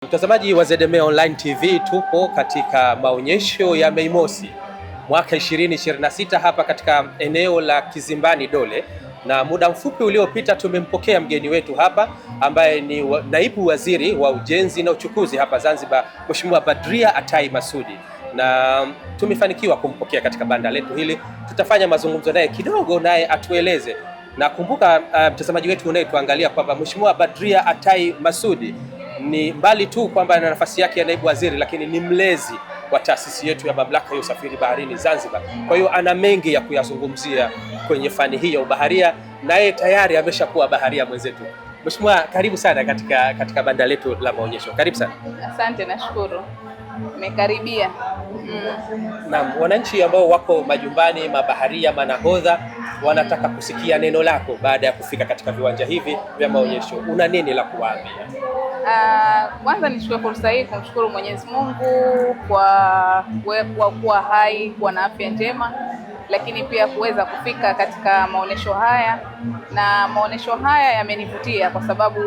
Mtazamaji wa ZMA Online TV, tupo katika maonyesho ya Mei Mosi mwaka 2026 hapa katika eneo la Kizimbani Dole, na muda mfupi uliopita tumempokea mgeni wetu hapa ambaye ni naibu waziri wa ujenzi na uchukuzi hapa Zanzibar, Mheshimiwa Badria Atai Masudi, na tumefanikiwa kumpokea katika banda letu hili. Tutafanya mazungumzo naye kidogo, naye atueleze. Na kumbuka mtazamaji wetu unayetuangalia kwamba Mheshimiwa Badria Atai Masudi ni mbali tu kwamba ana nafasi yake ya naibu waziri, lakini ni mlezi wa taasisi yetu ya mamlaka ya usafiri baharini Zanzibar. Kwa hiyo ana mengi ya kuyazungumzia kwenye fani hii ya ubaharia, naye tayari ameshakuwa baharia mwenzetu. Mheshimiwa, karibu sana katika banda letu la maonyesho. Karibu sana. Asante, nashukuru. Nimekaribia. Naam, wananchi ambao wako majumbani, mabaharia, manahodha, wanataka kusikia neno lako baada ya kufika katika viwanja hivi vya maonyesho. Una nini la kuwaambia? Kwanza nichukue fursa hii kumshukuru Mwenyezi Mungu kwa kuwa hai, kuwa na afya njema, lakini pia kuweza kufika katika maonyesho haya, na maonyesho haya yamenivutia kwa sababu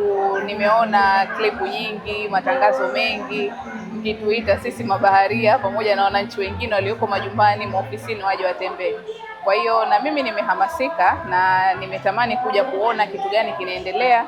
nimeona klipu nyingi, matangazo mengi mkituita sisi mabaharia pamoja na wananchi wengine walioko majumbani, maofisini waje watembee. Kwa hiyo na mimi nimehamasika na nimetamani kuja kuona kitu gani kinaendelea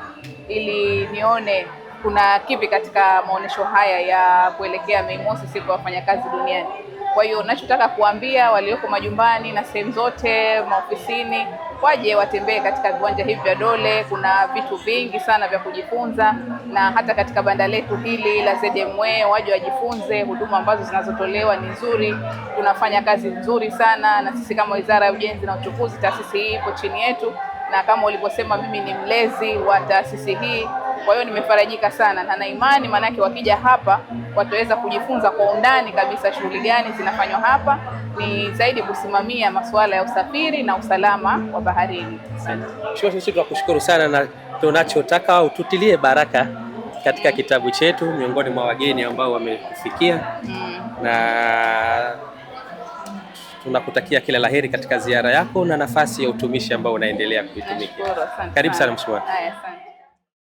ili nione kuna kipi katika maonyesho haya ya kuelekea Mei Mosi, siku ya wafanyakazi duniani. Kwa hiyo ninachotaka kuambia walioko majumbani na sehemu zote, maofisini, waje watembee katika viwanja hivi vya Dole. Kuna vitu vingi sana vya kujifunza, na hata katika banda letu hili la ZMA waje wajifunze. Huduma ambazo zinazotolewa ni nzuri, tunafanya kazi nzuri sana, na sisi kama Wizara ya Ujenzi na Uchukuzi, taasisi hii ipo chini yetu, na kama ulivyosema mimi ni mlezi wa taasisi hii. Kwa hiyo nimefarajika sana na na imani, maanake wakija hapa wataweza kujifunza kwa undani kabisa shughuli gani zinafanywa hapa, ni zaidi kusimamia masuala ya usafiri na usalama wa baharini. Asante. Sisi tunakushukuru sana, na tunachotaka ututilie baraka katika kitabu chetu miongoni mwa wageni ambao wamekufikia na tunakutakia kila laheri katika ziara yako na nafasi ya utumishi ambao unaendelea kuitumikia. Nashukuru, asante. Karibu sana mheshimiwa. Asante.